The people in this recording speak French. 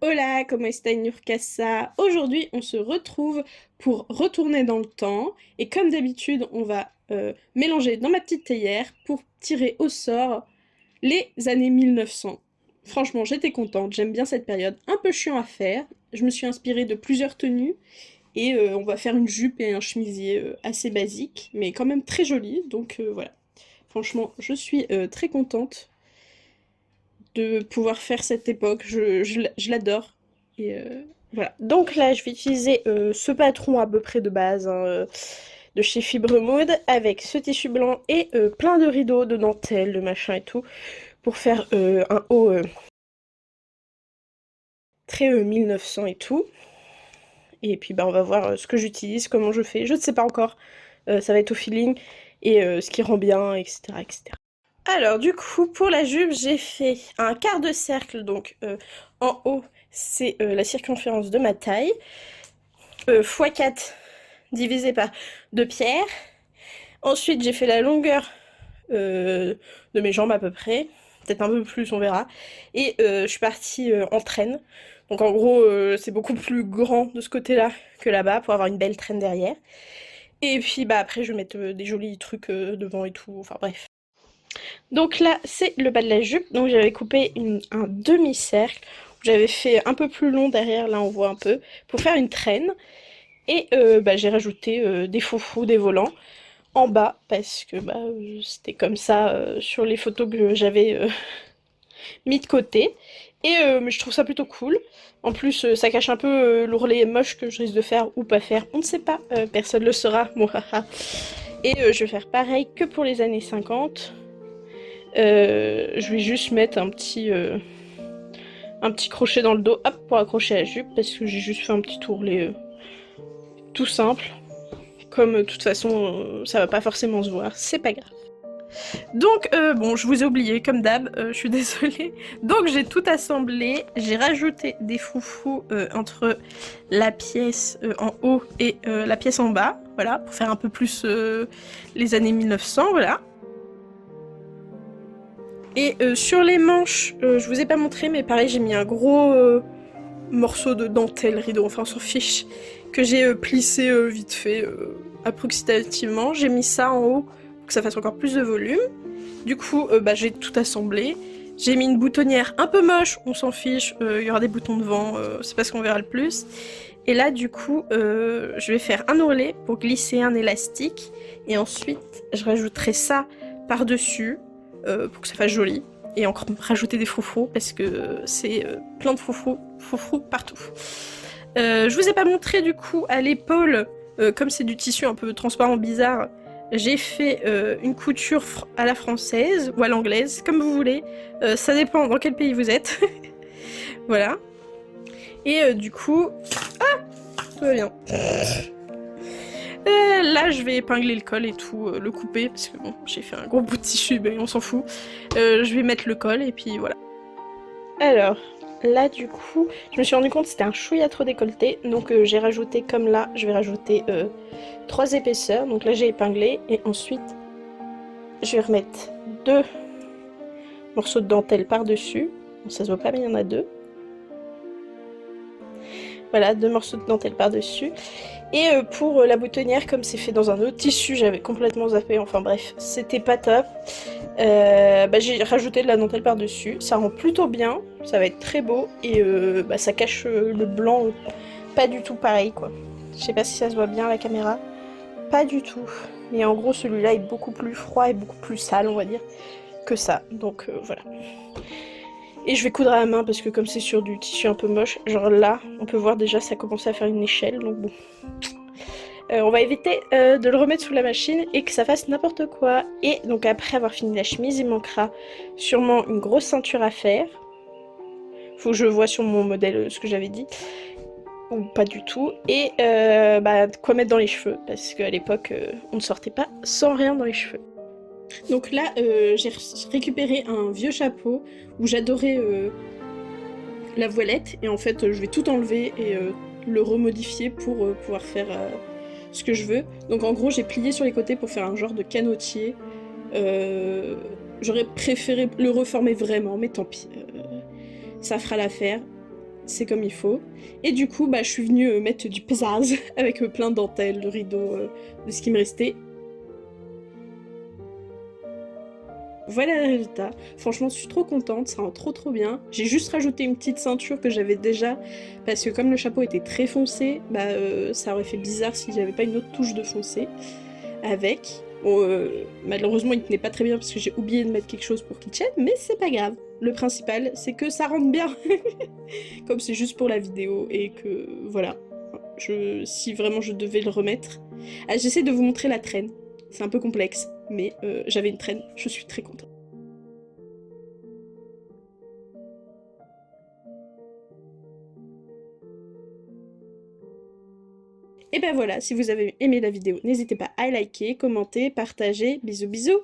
Hola, comment está Nurkasa? Aujourd'hui, on se retrouve pour retourner dans le temps et comme d'habitude, on va mélanger dans ma petite théière pour tirer au sort les années 1900. Franchement, j'étais contente, j'aime bien cette période, un peu chiant à faire. Je me suis inspirée de plusieurs tenues et on va faire une jupe et un chemisier assez basique, mais quand même très joli, donc voilà. Franchement, je suis très contente de pouvoir faire cette époque. Je l'adore. Et voilà. Donc là, je vais utiliser ce patron à peu près de base hein, de chez Fibre Mode avec ce tissu blanc et plein de rideaux, de dentelle, de machin et tout pour faire un haut très 1900 et tout. Et puis bah on va voir ce que j'utilise, comment je fais. Je ne sais pas encore. Ça va être au feeling et ce qui rend bien, etc., etc. Alors du coup, pour la jupe, j'ai fait un quart de cercle. Donc en haut, c'est la circonférence de ma taille. x4 divisé par 2 pierres. Ensuite, j'ai fait la longueur de mes jambes à peu près. Peut-être un peu plus, on verra. Et je suis partie en traîne. Donc en gros, c'est beaucoup plus grand de ce côté-là que là-bas pour avoir une belle traîne derrière. Et puis bah après, je vais mettre des jolis trucs devant et tout. Enfin bref. Donc là, c'est le bas de la jupe. Donc j'avais coupé un demi-cercle. J'avais fait un peu plus long derrière, là on voit un peu, pour faire une traîne. Et bah, j'ai rajouté des foufous, des volants en bas parce que bah, c'était comme ça sur les photos que j'avais mis de côté. Et mais je trouve ça plutôt cool. En plus, ça cache un peu l'ourlet moche que je risque de faire ou pas faire. On ne sait pas, personne ne le saura. Et je vais faire pareil que pour les années 50. Je vais juste mettre un petit crochet dans le dos, hop, pour accrocher la jupe, parce que j'ai juste fait un petit ourlet tout simple. Comme de toute façon, ça va pas forcément se voir, c'est pas grave. Donc, bon, je vous ai oublié, comme d'hab, je suis désolée. Donc, j'ai tout assemblé, j'ai rajouté des foufous entre la pièce en haut et la pièce en bas, voilà, pour faire un peu plus les années 1900, voilà. Et sur les manches, je vous ai pas montré, mais pareil, j'ai mis un gros morceau de dentelle, rideau, enfin on s'en fiche, que j'ai plissé vite fait, approximativement. J'ai mis ça en haut pour que ça fasse encore plus de volume. Du coup, bah, j'ai tout assemblé. J'ai mis une boutonnière un peu moche, on s'en fiche, il y aura des boutons devant, c'est pas ce qu'on verra le plus. Et là, du coup, je vais faire un ourlet pour glisser un élastique. Et ensuite, je rajouterai ça par-dessus pour que ça fasse joli. Et encore rajouter des froufrous parce que c'est plein de froufrous partout. Je vous ai pas montré du coup à l'épaule, comme c'est du tissu un peu transparent bizarre, j'ai fait une couture à la française ou à l'anglaise, comme vous voulez. Ça dépend dans quel pays vous êtes. Voilà. Et du coup, tout va bien. Là, je vais épingler le col et tout, le couper, parce que bon, j'ai fait un gros bout de tissu, mais on s'en fout. Je vais mettre le col et puis voilà. Alors, là du coup, je me suis rendu compte que c'était un chouïa trop décolleté, donc j'ai rajouté comme là, je vais rajouter 3 épaisseurs. Donc là j'ai épinglé et ensuite je vais remettre 2 morceaux de dentelle par-dessus. Bon, ça se voit pas mais il y en a 2. Voilà, 2 morceaux de dentelle par-dessus. Et pour la boutonnière, comme c'est fait dans un autre tissu, j'avais complètement zappé, enfin bref, c'était pas top. Bah, j'ai rajouté de la dentelle par-dessus, ça rend plutôt bien, ça va être très beau, et bah, ça cache le blanc, pas du tout pareil quoi. Je sais pas si ça se voit bien à la caméra, pas du tout. Mais en gros celui-là est beaucoup plus froid et beaucoup plus sale on va dire, que ça, donc voilà. Et je vais coudre à la main parce que comme c'est sur du tissu un peu moche, genre là, on peut voir déjà ça commence à faire une échelle, donc bon. On va éviter de le remettre sous la machine et que ça fasse n'importe quoi. Et donc après avoir fini la chemise, il manquera sûrement une grosse ceinture à faire. Faut que je vois sur mon modèle ce que j'avais dit. Ou pas du tout. Et bah, quoi mettre dans les cheveux. Parce qu'à l'époque, on ne sortait pas sans rien dans les cheveux. Donc là, j'ai récupéré un vieux chapeau où j'adorais la voilette. Et en fait, je vais tout enlever et le remodifier pour pouvoir faire ce que je veux. Donc en gros, j'ai plié sur les côtés pour faire un genre de canotier. J'aurais préféré le reformer vraiment, mais tant pis. Ça fera l'affaire. c'est comme il faut. Et du coup, bah, je suis venue mettre du pesage avec plein de dentelles, de rideaux, de ce qui me restait. Voilà le résultat. Franchement, je suis trop contente, ça rend trop bien. J'ai juste rajouté une petite ceinture que j'avais déjà, parce que comme le chapeau était très foncé, bah ça aurait fait bizarre si j'avais pas une autre touche de foncé avec. Bon, malheureusement, il tenait pas très bien parce que j'ai oublié de mettre quelque chose pour qu'il tienne, mais c'est pas grave. Le principal, c'est que ça rentre bien. Comme c'est juste pour la vidéo et que voilà. Si vraiment je devais le remettre. Ah, j'essaie de vous montrer la traîne. C'est un peu complexe, mais j'avais une traîne, je suis très contente. Et ben voilà, si vous avez aimé la vidéo, n'hésitez pas à liker, commenter, partager. Bisous bisous!